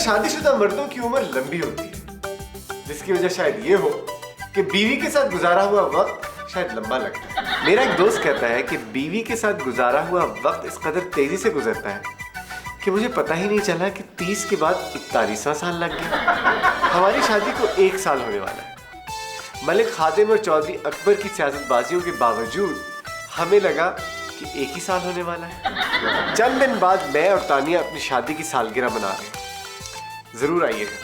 शादीशुदा मर्दों की उम्र लंबी होती है, जिसकी वजह शायद ये हो कि बीवी के साथ गुजारा हुआ वक्त शायद लंबा लगता है। मेरा एक दोस्त कहता है कि बीवी के साथ गुजारा हुआ वक्त इस कदर तेजी से गुजरता है कि मुझे पता ही नहीं चला कि 30 के बाद 41वां साल लग गया। हमारी शादी को 1 साल होने वाला है। मलिक खादिम और चौधरी अकबर की सियासतबाजियों के बावजूद हमें लगा कि 1 ही साल होने वाला है। चंद दिन बाद मैं और तानिया अपनी शादी की सालगिरह मना रहे हैं। जरूर आइएगा।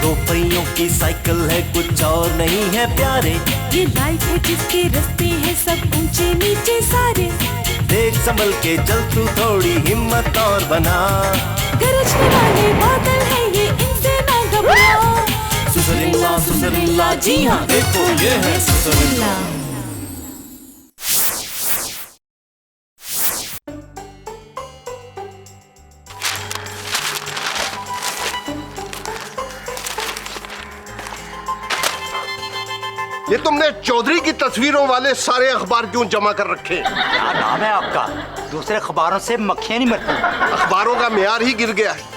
दो पहियों की साइकिल है, कुछ और नहीं है प्यारे। ये लाइफ है जिसके रास्ते हैं सब ऊंचे नीचे सारे। देख संभल के चल तू, थोड़ी हिम्मत और बना। गरजने वाले बादल है ये, इनसे ना घबरा। सुसरिल्ला सुसरिल्ला, जी हाँ देखो ये है सुसरिल्ला। ये तुमने चौधरी की तस्वीरों वाले सारे अखबार क्यों जमा कर रखे हैं? क्या नाम है आपका? दूसरे अखबारों से मक्खियां नहीं मरती। अखबारों का मेयार ही गिर गया है।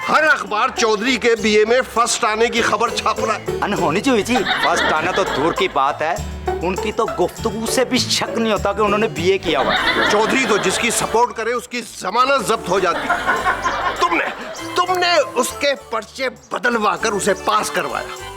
हर अखबार चौधरी के बीए में फर्स्ट आने की खबर छाप रहा है। अनहोनी चाहिए जी, फर्स्ट आना तो दूर की बात है, उनकी तो गुफ्तगू से भी शक नहीं होता कि उन्होंने बीए किया हुआ। चौधरी तो जिसकी सपोर्ट करे उसकी जमानत जब्त हो जाती। तुमने उसके पर्चे बदलवा कर उसे पास करवाया।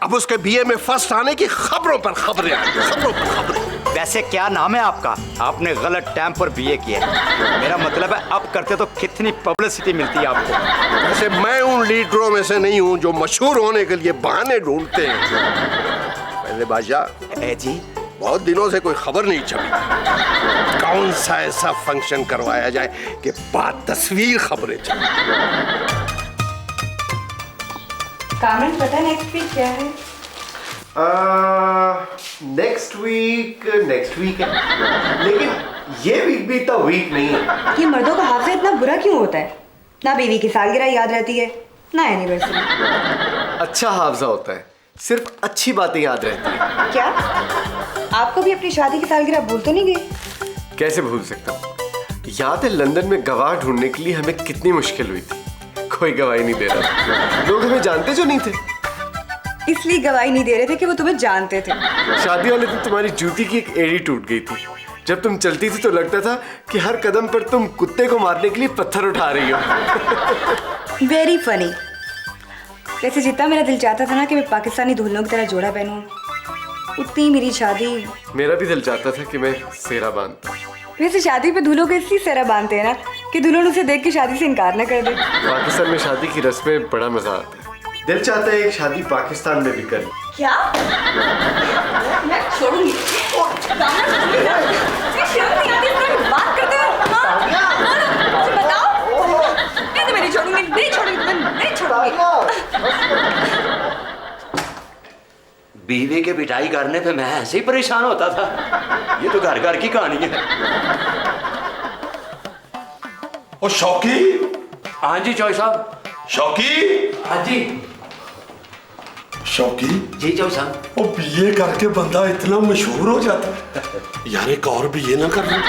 अब उसके बीए में फर्स्ट आने की खबरों पर खबरें आ रही, खबरों पर खबरें। वैसे क्या नाम है आपका? आपने गलत टाइम पर बीए किया है। मेरा मतलब है अब करते तो कितनी पब्लिसिटी मिलती है आपको। वैसे मैं उन लीडरों में से नहीं हूं जो मशहूर होने के लिए बहाने ढूंढते हैं। पहले बादशाह जी, बहुत दिनों से कोई खबर नहीं छपी। कौन सा ऐसा फंक्शन करवाया जाए कि बात तस्वीर खबरें चले। कामन पता है नेक्स्ट वीक क्या है? नेक्स्ट वीक है, लेकिन ये वीक भी इतना वीक नहीं है। ये मर्दों का हाफिज़ा इतना बुरा क्यों होता है? ना बीवी की सालगिरह याद रहती है, ना एनिवर्सरी। अच्छा हाफिजा होता है, सिर्फ अच्छी बातें याद रहती है। क्या आपको भी अपनी शादी की सालगिरह भूल तो नहीं गई? कैसे भूल सकता हूँ? याद है लंदन में गवाह ढूंढने के लिए हमें कितनी मुश्किल हुई थी। कोई गवाही नहीं दे रहा, लोग हमें जानते जो नहीं थे। इसलिए गवाही नहीं दे रहे थे कि वो तुम्हें जानते थे। शादी वाले दिन तुम्हारी जूती की एक एड़ी टूट गई थी। जब तुम चलती थी तो लगता था कि हर कदम पर तुम कुत्ते को मारने के लिए पत्थर उठा रही हो। Very funny. वैसे जितना मेरा दिल चाहता था ना कि मैं पाकिस्तानी दुल्हनों की तरह जोड़ा पहनूं, उतनी मेरी शादी। मेरा भी दिल चाहता था कि मैं सेहरा बांधता। वैसे शादी पे दूल्हों को इसलिए सेहरा बांधते हैं ना कि दुल्हन उसे देख के शादी से इनकार न कर दे। पाकिस्तान में शादी की रस्में बड़ा मजा आता है। दिल चाहता है एक शादी पाकिस्तान में भी करें। क्या? मैं छोड़ूंगी। बात करते हो? मुझे बताओ। मैं तो नहीं छोड़ूंगी, नहीं छोड़ूंगी। बीवी के पिटाई करने पे मैं ऐसे ही परेशान होता था। ये तो घर घर की कहानी है। ओ शौकी। हाँ जी चौधरी साहब। शौकी। हाँ जी। शौकी जी चौधरी साहब। ओ बीए करके बंदा इतना मशहूर हो जाता है। यार एक और बीए ना कर रहे।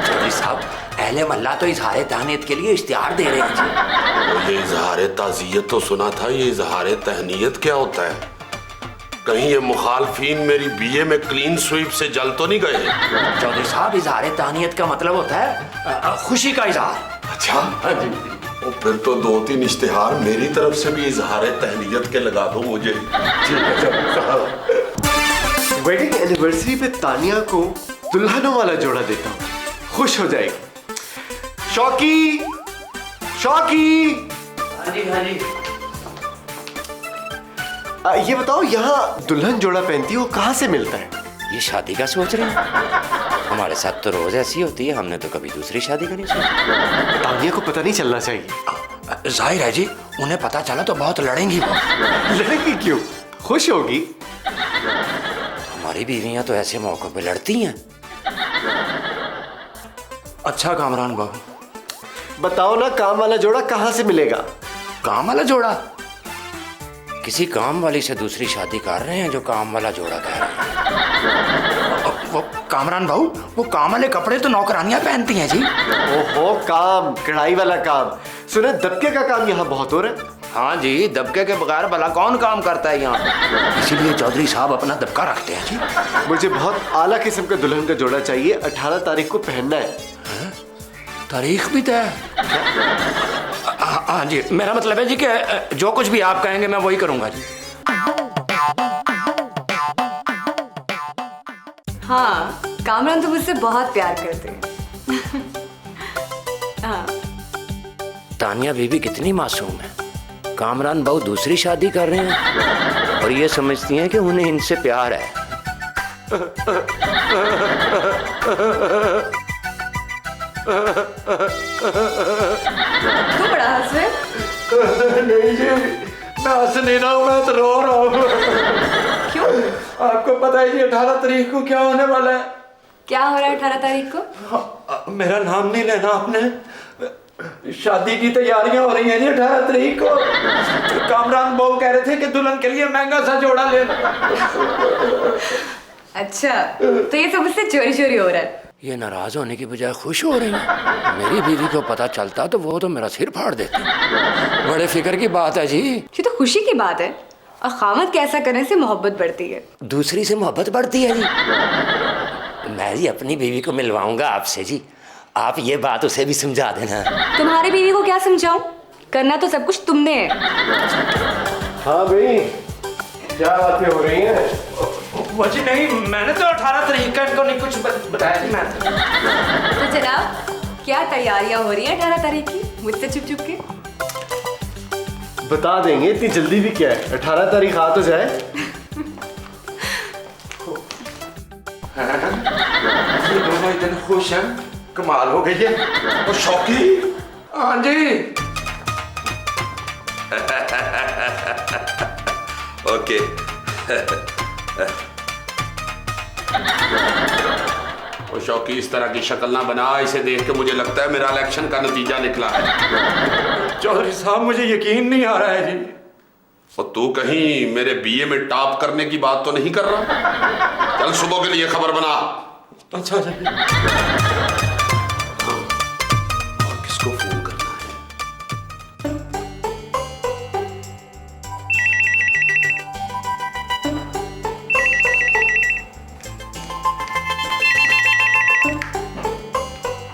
चौधरी साहब अहले मोहल्ला तो इजहार तहनीत के लिए इश्तिहार दे रहे हैं। ये इजहार ताज़ियत तो सुना था, ये इजहार तहनीत क्या होता है? कहीं ये मुखालफीन मेरी बीए में क्लीन स्वीप से जल तो नहीं गए? चौधरी साहब इजहार तहनीत का मतलब होता है खुशी का इजहार। अच्छा। हाँ जी। और फिर तो 2-3 इश्तिहार मेरी तरफ से भी इजहार तहनीत के लगा दो मुझे। वेडिंग एनिवर्सरी पे तानिया को दुल्हनों वाला जोड़ा देता हूँ, खुश हो जाएगी। शौकी, शौकी। हाँ जी हाँ जी। ये बताओ यहाँ दुल्हन जोड़ा पहनती है वो कहाँ से मिलता है? ये शादी का सोच रहे हैं? हमारे साथ तो रोज ऐसी होती है, हमने तो कभी दूसरी शादी का नहीं सोचा। तानिया को पता नहीं चलना चाहिए। जाहिर है जी, उन्हें पता चला तो बहुत लड़ेंगी वो। लड़ेंगी क्यों? खुश होगी। हमारी बीवियां तो ऐसे मौकों पे लड़ती हैं। अच्छा कामरान बाबू बताओ ना काम वाला जोड़ा कहाँ से मिलेगा? काम वाला जोड़ा किसी काम वाली से दूसरी शादी कर रहे हैं जो काम वाला जोड़ा कह रहे हैं। वो कामरान भाऊ, वो काम वाले कपड़े तो नौकरानियां पहनती हैं जी। ओहो, काम, कढ़ाई वाला काम। सुने, दबके का काम यहाँ बहुत हो रहा है। हाँ जी, दबके के बगैर भला कौन काम करता है यहाँ। इसीलिए चौधरी साहब अपना दबका रखते हैं जी। मुझे बहुत आला किस्म का दुल्हन का जोड़ा चाहिए, 18 तारीख को पहनना है। तारीख भी तय? हाँ जी, मेरा मतलब है जी कि जो कुछ भी आप कहेंगे मैं वही करूंगा जी। हाँ, कामरान तो मुझसे बहुत प्यार करते हैं। हाँ। तानिया बीबी कितनी मासूम है। कामरान बहू दूसरी शादी कर रहे हैं और ये समझती हैं कि उन्हें इनसे प्यार है। क्यों बड़ा हंस रहे? नहीं जी, मैं हंस नहीं रहा हूँ, मैं तो रो रहा हूँ। क्यों? आपको पता है जी 18 तारीख को क्या होने वाला है? क्या हो रहा है 18 तारीख को? मेरा नाम नहीं लेना आपने। शादी की तैयारियां हो रही हैं जी 18 तारीख को। कामरान बहू कह रहे थे कि दुल्हन के लिए महंगा सा जोड़ा लेना। अच्छा, तो ये सब मुझसे चोरी चोरी हो रहा है। ये नाराज होने की बजाय खुश हो रही है। मेरी बीवी को पता चलता तो वो तो मेरा सिर फाड़ देती। बड़े फिक्र की बात है जी। ये तो खुशी की बात है, और खामद के ऐसा करने से मोहब्बत बढ़ती है। दूसरी से मोहब्बत बढ़ती है जी। मैं जी अपनी बीवी को मिलवाऊंगा आपसे जी, आप ये बात उसे भी समझा देना। तुम्हारी बीवी को क्या समझाऊं? करना तो सब कुछ तुमने है। हाँ भाई, क्या बातें हो रही हैं? वजी नहीं, मैंने तो 18 तारीख का इनको नहीं कुछ बताया जी। मैं तो जनाब, क्या तैयारियां हो रही हैं 18 तारीख की मुझसे छुप छुप के? बता देंगे, इतनी जल्दी भी क्या है, 18 तारीख आ तो जाए। ये दोनों इतने खुश हैं, कमाल हो गई है। और शौकी? हाँ जी। ओके। और शौकी, इस तरह की शक्ल ना बना, इसे देख के मुझे लगता है मेरा इलेक्शन का नतीजा निकला है। चौधरी साहब, मुझे यकीन नहीं आ रहा है जी। और तू कहीं मेरे बीए में टॉप करने की बात तो नहीं कर रहा? कल सुबह के लिए खबर बना। अच्छा जी। और किसको फोन करना है?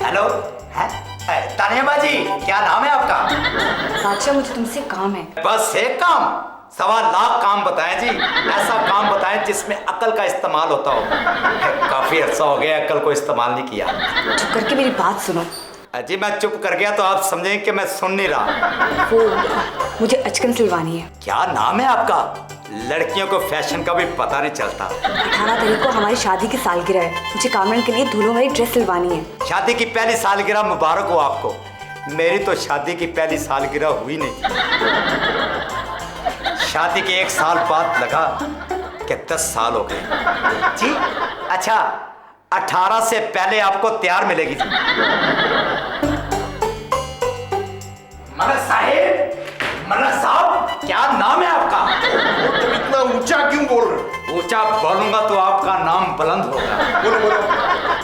हेलो, तानिया बाजी, क्या नाम है आपका? बादशाह, मुझे तुमसे काम है। बस एक काम? 1.25 लाख काम बताएं जी। ऐसा काम बताएं जिसमें अकल का इस्तेमाल होता हो। काफी अर्सा हो गया अकल को इस्तेमाल नहीं किया। चुप करके मेरी बात सुनो। जी, मैं चुप कर गया तो आप समझें कि मैं सुन नहीं रहा। वो मुझे अचकन सिलवानी है। क्या नाम है आपका? लड़कियों को फैशन का भी पता नहीं चलता। 18 तारीख को हमारी शादी की सालगिरह है, मुझे कामरान के लिए धूलों वाली ड्रेस सिलवानी है। शादी की पहली सालगिरह मुबारक हो आपको। मेरी तो शादी की पहली सालगिरह हुई नहीं थी। शादी के 1 साल बाद लगा कि 10 साल हो गए जी। अच्छा, 18 से पहले आपको तैयार मिलेगी जी। मलक साहब, क्या नाम है आपका? तुम इतना ऊंचा क्यों बोल रहे हो? ऊंचा बोलूंगा तो आपका नाम बुलंद होगा। बोलो बोलो।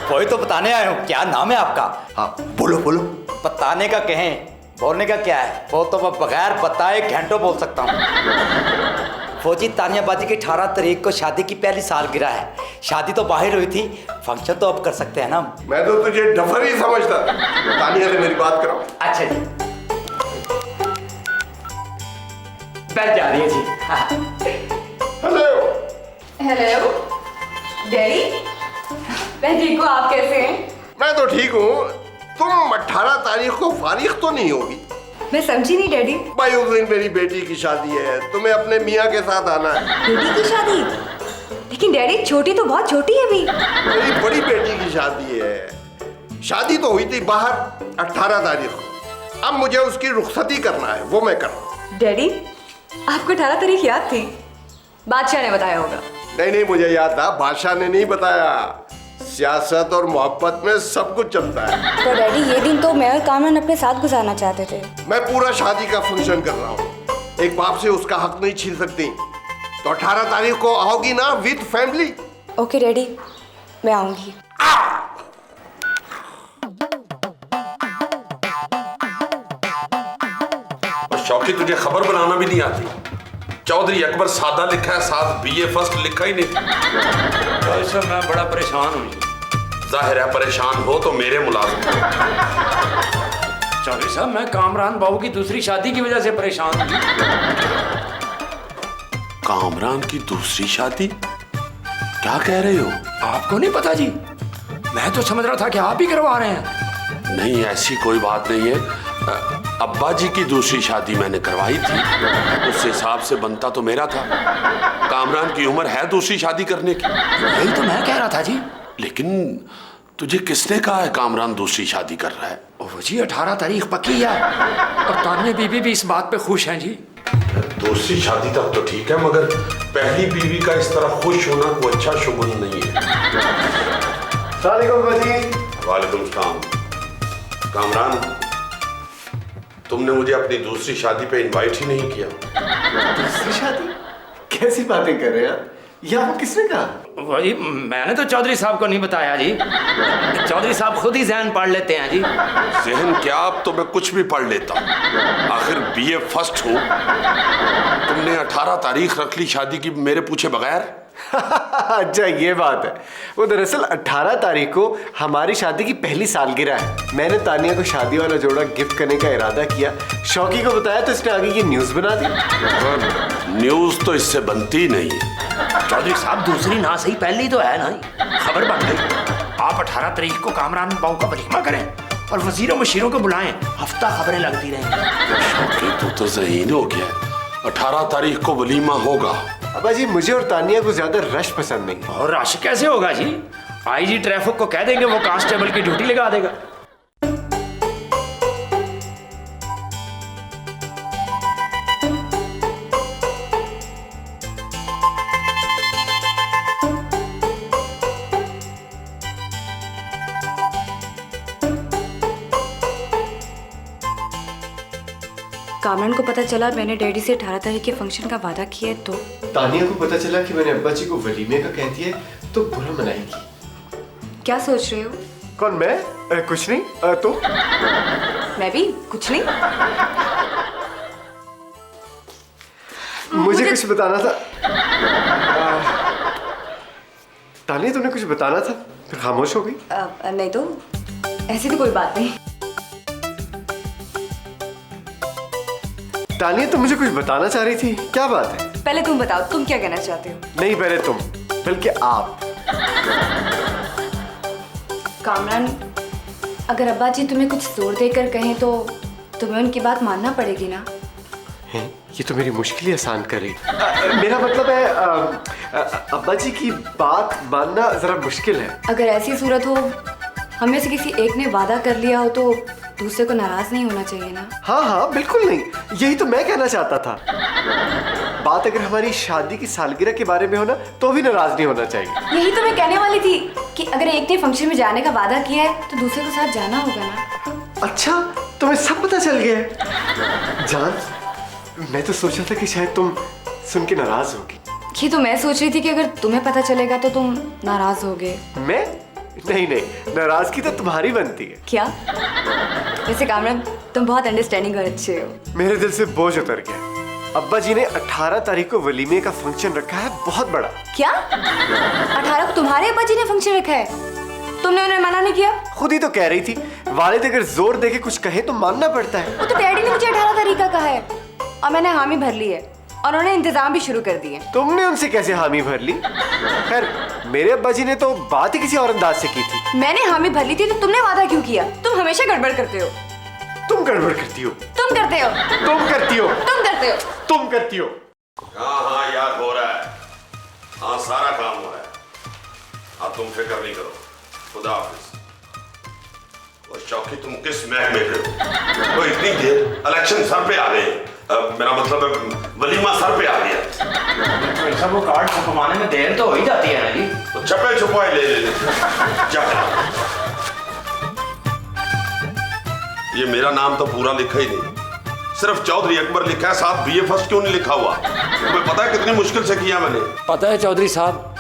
वही तो बताने आया हूँ, क्या नाम है आपका? हाँ, बोलो बोलो। बताने का कहें, बोलने का क्या है? वो तो मैं बगैर बताए घंटों बोल सकता हूँ। फौजी, तानिया बाजी की 18 तारीख को शादी की पहली सालगिरह है। शादी तो बाहर हुई थी, फंक्शन तो अब कर सकते हैं ना। मैं तो तुझे डफर ही समझता। तानिया से मेरी बात कराओ। अच्छा जी, बैठ जा रही है जी। हेलो। हेलो डैडी, मैं ठीक हूँ, आप कैसे हैं? मैं तो ठीक हूँ। तुम 18 तारीख को फारिग तो नहीं होगी? मैं समझी नहीं डैडी। भाई, उस दिन मेरी बेटी की शादी है, तुम्हें अपने मियाँ के साथ आना है। बेटी की शादी? लेकिन डैडी, छोटी तो बहुत छोटी है अभी। मेरी बड़ी बेटी की शादी है। शादी तो हुई थी बाहर 18 तारीख को। अब मुझे उसकी रुखसती करना है, वो मैं कर रहा हूँ। डैडी, आपको 18 तारीख याद थी? बादशाह ने बताया होगा। नहीं नहीं, मुझे याद था, बादशाह ने नहीं बताया। सियासत और मोहब्बत में सब कुछ चलता है। तो डैडी, ये दिन तो मैं और कामरान अपने साथ गुजारना चाहते थे। मैं पूरा शादी का फंक्शन कर रहा हूँ। एक बाप से उसका हक नहीं छीन सकती। तो 18 तारीख को आओगी ना विद फैमिली? ओके डैडी, मैं आऊंगी। शौकी, तुझे खबर बनाना भी नहीं आती? चौधरी अकबर सादा लिखा है, साथ BA फर्स्ट लिखा ही नहीं। चौधरी साहब मैं बड़ा परेशान हूँ। जाहिर है परेशान हो तो मेरे मुलाजिम हो। चौधरी साहब मैं कामरान बाबू की दूसरी शादी की वजह से परेशान हूँ। कामरान की दूसरी शादी? क्या कह रहे हो? आपको नहीं पता जी? मैं तो समझ रहा था कि आप ही करवा रहे हैं। नहीं, ऐसी कोई बात नहीं है। अब्बा जी की दूसरी शादी मैंने करवाई थी, उस हिसाब से बनता तो मेरा था। कामरान की उम्र है दूसरी शादी करने की। यही तो मैं कह रहा था जी। लेकिन तुझे किसने कहा है कामरान दूसरी शादी कर रहा है? वो जी 18 तारीख पक्की है और तान्या बीबी भी इस बात पे खुश हैं जी। दूसरी शादी तक तो ठीक है, मगर पहली बीवी का इस तरह खुश होना कोई अच्छा शुगुन नहीं है। वालेकुम सलाम। कामरान, तुमने मुझे अपनी दूसरी शादी पे इनवाइट ही नहीं किया। दूसरी शादी? कैसी बातें कर रहे हैं आप? ये आपको किसने कहा? वही मैंने तो चौधरी साहब को नहीं बताया जी। चौधरी साहब खुद ही ज़हन पढ़ लेते हैं जी। जहन क्या, अब तो मैं कुछ भी पढ़ लेता हूँ। आखिर BA फर्स्ट हूँ। तुमने 18 तारीख रख ली शादी की मेरे पूछे बगैर? अच्छा ये बात है। वो दरअसल 18 तारीख को हमारी शादी की पहली सालगिरह है। मैंने तानिया को शादी वाला जोड़ा गिफ्ट करने का इरादा किया। शौकी को बताया तो इसने आगे ये न्यूज़ बना दी। न्यूज़ तो इससे बनती नहीं है। चौधरी साहब दूसरी ना सही पहली तो है ना, खबर बन गई। आप 18 तारीख को कामरान बाबू का वलीमा करें और वजीरों मशीरों को बुलाएं, हफ्ता खबरें लगती रहेंगी। शौकी तू तो ज़हीन हो गया। 18 तारीख को वलीमा होगा। अब्बा जी, मुझे और तानिया को ज्यादा रश पसंद नहीं। और रश कैसे होगा जी? IG ट्रैफिक को कह देंगे, वो कांस्टेबल की ड्यूटी लगा देगा। कामरान को पता चला मैंने डैडी से 18 तारीख के फंक्शन का वादा किया है तो? तानिया को पता चला कि मैंने अब्बा जी को वलीमे का कह दिया तो बुरा मनाएगी। क्या सोच रहे हो? कौन, मैं? कुछ नहीं। तो मैं भी कुछ नहीं। मुझे कुछ बताना था। तानिया, तुमने कुछ बताना था फिर खामोश हो गई। नहीं तो ऐसी तो कोई बात नहीं। तानिया, तुम मुझे कुछ बताना चाह रही थी, क्या बात है? पहले तुम बताओ, तुम क्या कहना चाहते हो? नहीं, पहले तुम, बल्कि आप। कामरान, अगर अब्बा जी तुम्हें कुछ जोर देकर कहें तो तुम्हें उनकी बात मानना पड़ेगी ना? हैं? ये तो मेरी मुश्किल ही आसान कर रही। मेरा मतलब है अब्बा जी की बात मानना जरा मुश्किल है। अगर ऐसी सूरत हो, हमें से किसी एक ने वादा कर लिया हो तो दूसरे को नाराज नहीं होना चाहिए ना? हाँ हाँ, बिल्कुल नहीं। यही तो मैं कहना चाहता था। बात अगर हमारी शादी की सालगिरह के बारे में हो ना, तो भी नाराज नहीं होना चाहिए। यही तो मैं कहने वाली थी कि अगर एक ने फंक्शन में जाने का वादा किया है तो दूसरे को साथ जाना होगा ना। अच्छा, तुम्हें सब पता चल गया है। जान, मैं तो सोचा था कि शायद तुम सुन के नाराज होगी। ये तो मैं सोच रही थी कि अगर तुम्हें पता चलेगा तो तुम नाराज होगे। मैं? नहीं नहीं, नाराजगी तो तुम्हारी बनती है। क्या? वैसे कामरान, तुम बहुत अंडरस्टैंडिंग और अच्छे हो। मेरे दिल से बोझ उतर गया। अब्बा जी ने 18 तारीख को वलीमे का फंक्शन रखा है, बहुत बड़ा। क्या? 18 को तुम्हारे अब्बा जी ने फंक्शन रखा है? तुमने उन्हें मना नहीं किया? खुद ही तो कह रही थी, वालिद अगर जोर देके कुछ कहे तो मानना पड़ता है। वो तो डैडी ने मुझे 18 तारीख का कहा है और मैंने हामी भर ली है और उन्होंने इंतजाम भी शुरू कर दिए। तुमने उनसे कैसे हामी भर ली? खैर, मेरे अब्बा जी ने तो बात ही किसी और अंदाज से की थी। मैंने हामी भर ली थी तो तुमने वादा क्यों किया? तुम हमेशा गड़बड़ करते हो। तुम गड़बड़ करती हो। तुम करते हो। तुम करती हो। तुम करते हो। तुम करती हो। हाँ हाँ यार, हो रहा है। हाँ, सारा काम हो रहा है। हाँ, तुम फिक्र नहीं करो। खुदा हाफिज। और शौकी, तुम किस महक में हो? वो इतनी देर इलेक्शन सर पे आ गए। मेरा मतलब है वलीमा सर पे आ गया। ऐसा वो कार्ड छपवाने में देर तो हो ही जाती है ना जी। तो छपे छुपाए ले। ये मेरा नाम तो पूरा लिखा ही नहीं, सिर्फ चौधरी अकबर लिखा है, साथ बीए फर्स्ट क्यों नहीं लिखा हुआ? तुम्हें पता है कितनी मुश्किल से किया मैंने? पता है चौधरी साहब,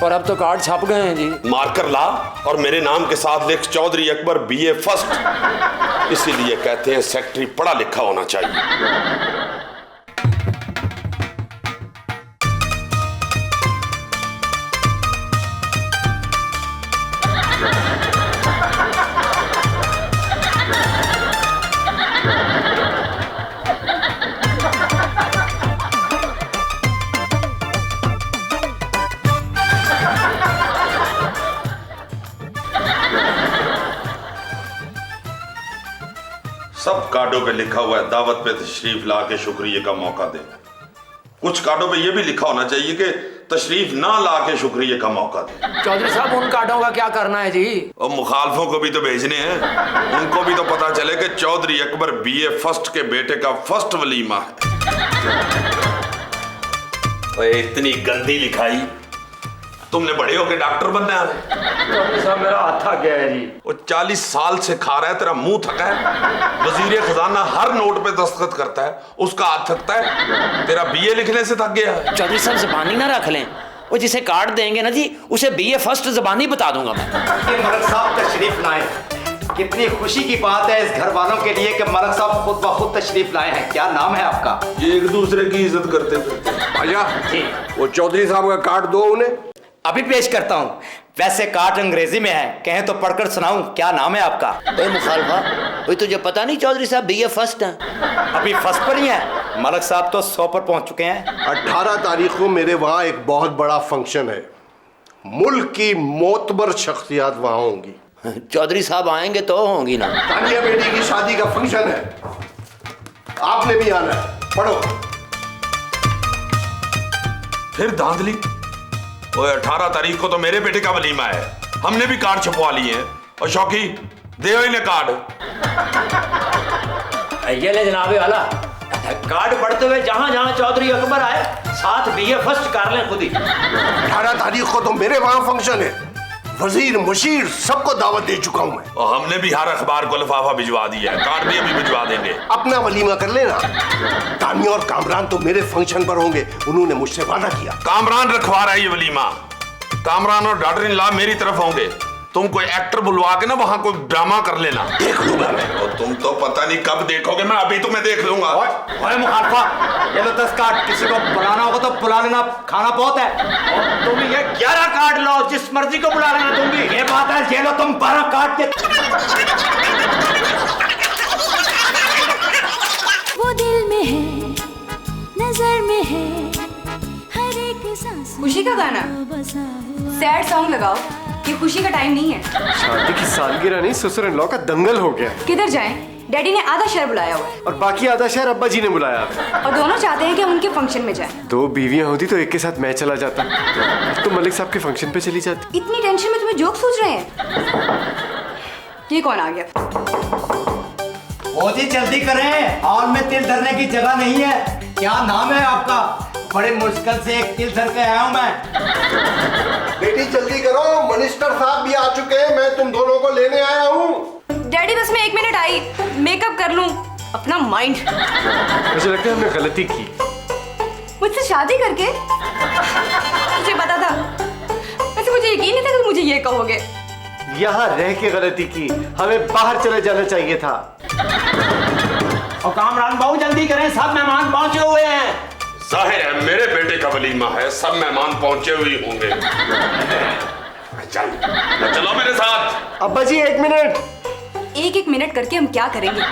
पर अब तो कार्ड छप गए हैं जी। मार्कर ला और मेरे नाम के साथ लिख चौधरी अकबर बीए फर्स्ट। इसीलिए कहते हैं सेक्रेटरी पढ़ा लिखा होना चाहिए। सब कार्डों पे लिखा हुआ है दावत पे तशरीफ ला के शुक्रिया का मौका दे। कुछ कार्डों पे ये भी लिखा होना चाहिए कि तशरीफ ना ला के शुक्रिया का मौका दे। चौधरी साहब उन कार्डों का क्या करना है जी? और मुखालफों को भी तो भेजने हैं, उनको भी तो पता चले कि चौधरी अकबर बीए फर्स्ट के बेटे का फर्स्ट वलीमा है। ओए इतनी गंदी लिखाई, तुमने बड़े होकर डॉक्टर बनना है? चौधरी साहब मेरा हाथ थक गया है जी। वो 40 साल से खा रहा है, तेरा मुंह थका है। वजीर खजाना हर नोट पे दस्तखत करता है, उसका हाथ थकता है, तेरा बीए लिखने से थक गया है। चौधरी साहब जबानी ना रख लें, वो जिसे कार्ड देंगे ना जी उसे बीए फर्स्ट जबानी बता दूंगा मैं। मलक साहब तशरीफ लाए, कितनी खुशी की बात है इस घर वालों के लिए कि मलक साहब खुद ब खुद तशरीफ लाए हैं। क्या नाम है आपका? ये एक दूसरे की इज्जत करते फिरते। भैया जी वो चौधरी साहब का कार्ड दो उन्हें। अभी पेश करता हूँ। वैसे कार्ड अंग्रेजी में है, कहें तो पढ़कर सुनाऊं? क्या नाम है आपका? मुखालफा वही तुझे पता नहीं चौधरी साहब बीए फर्स्ट हैं। अभी फर्स्ट पर ही है। मलक साहब तो 100 पर पहुंच चुके हैं। 18 तारीख को मेरे वहाँ एक बहुत बड़ा फंक्शन है, मुल्क की मोतबर शख्सियात वहाँ होंगी। चौधरी साहब आएंगे तो होंगी ना। तानिया बेटी की शादी का फंक्शन है, आपने भी आना है। पढ़ो। फिर धांधली। ओए 18 तारीख को तो मेरे बेटे का वलीमा है, हमने भी कार्ड छपवा लिए हैं। और शौकी दे इन्हें कार्ड। ये ले जनाबे वाला कार्ड पढ़ते हुए जहां जहां चौधरी अकबर आए साथ बीए फर्स्ट कर लें खुद ही। 18 तारीख को तो मेरे वहाँ फंक्शन है, वजीर मुशीर सबको दावत दे चुका हूँ मैं। और हमने भी हर अखबार को लिफाफा भिजवा दिया है, कार्ड भी अभी भिजवा देंगे। अपना वलीमा कर लेना। तानिया और कामरान तो मेरे फंक्शन पर होंगे, उन्होंने मुझसे वादा किया। कामरान रखवा रहा है ये वलीमा। कामरान और डॉटर इन लॉ मेरी तरफ होंगे, तुम कोई एक्टर बुलवा के ना वहां कोई ड्रामा कर लेना। देख लूंगा मैं। और तुम तो पता नहीं कब देखोगे, मैं अभी तुम्हें देख लूंगा। ओए मुखालफा, ये लो 10 कार्ड, किसी को बुलाना होगा तो बुला लेना, खाना बहुत है। और तुम ये 11 कार्ड लो, जिस मर्जी को बुला लेना तुम भी। ये बात है, ये लो तुम 12 कार्ड के। वो दिल में है, नजर में है, हर एक सांस खुशी का गाना? बसा हुआ। सैड सॉन्ग लगाओ, ये खुशी का टाइम नहीं है। शादी की सालगिरह नहीं, ससुर इन लॉ का दंगल हो गया। किधर जाएं? डैडी ने आधा शहर बुलाया हुआ है और बाकी आधा शहर अब्बा जी ने बुलाया है। और दोनों चाहते हैं कि हम उनके फंक्शन में जाएं। 2 बीवियां होती तो एक के साथ मैं चला जाता, तो मलिक साहब के फंक्शन पे चली जाती। इतनी टेंशन में तुम्हें जोक सोच रहे हैं? ये कौन आ गया? ओ जी जल्दी करें, हॉल में तिल धरने की जगह नहीं है। क्या नाम है आपका? बड़े मुश्किल से एक तिल धर के आया हूं मैं। बेटी जल्दी करो, मिनिस्टर साहब भी आ चुके हैं, मैं तुम दोनों को लेने आया हूँ। डैडी बस मैं 1 मिनट आई, मेकअप कर लूं अपना माइंड। मुझे लगता है हमने गलती की मुझसे शादी करके। मुझे पता था, वैसे मुझे यकीन नहीं था कि मुझे ये कहोगे। यहाँ रह के गलती की, हमें बाहर चले जाना चाहिए था। और कामरान बाबू जल्दी करें, सब मेहमान पहुंचे हुए हैं। जाहिर है मेरे बेटे का वलीमा है, सब मेहमान पहुंचे हुए होंगे। चलो मेरे साथ। अब्बा जी 1 मिनट। 1 मिनट करके हम क्या करेंगे?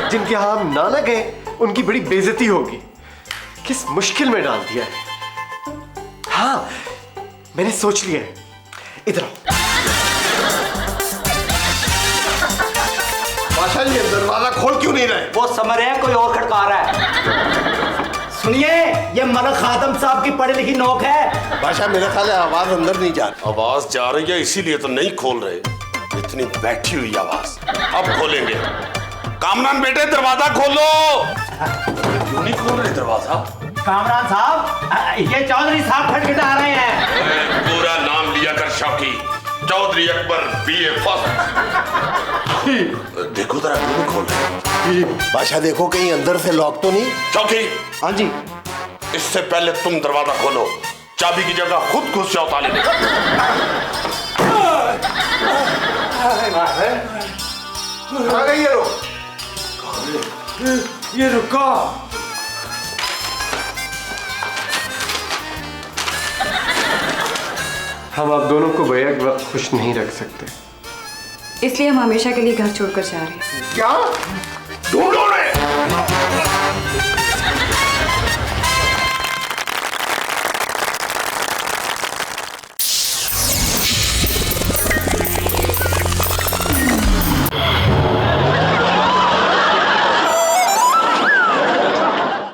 जिनके यहाँ हम ना लगे उनकी बड़ी बेइज्जती होगी। किस मुश्किल में डाल दिया है। हाँ मैंने सोच लिया है, इधर आओ। बादशाह जी दरवाजा खोल क्यों नहीं रहे? वो समझ रहे हैं कोई और खड़का रहा है। सुनिए, ये मलक खादम साहब की पढ़ी लिखी नोक है। बादशाह मेरा ख्याल है आवाज अंदर नहीं जा रही। आवाज जा रही है इसीलिए तो नहीं खोल रहे, इतनी बैठी हुई आवाज। अब खोलेंगे। कामरान बेटे दरवाजा खोलो। क्यों नहीं खोल रहे दरवाजा? कामरान साहब, ये चौधरी साहब खटखटा रहे हैं। पूरा नाम लिया कर शौकी, चौधरी अकबर बीए फर्स्ट। देखो जरा क्यों नहीं खोल रहे? बादशाह देखो कहीं अंदर से लॉक तो नहीं। चौकी, हाँ जी। इससे पहले तुम दरवाजा खोलो, चाबी की जगह खुद घुस जाओ ताले में। कहाँ गई ये लोग? ये रुका। हम आप दोनों को बैक वक्त खुश नहीं रख सकते, इसलिए हम हमेशा के लिए घर छोड़कर जा रहे हैं। क्या? ढूंढो ना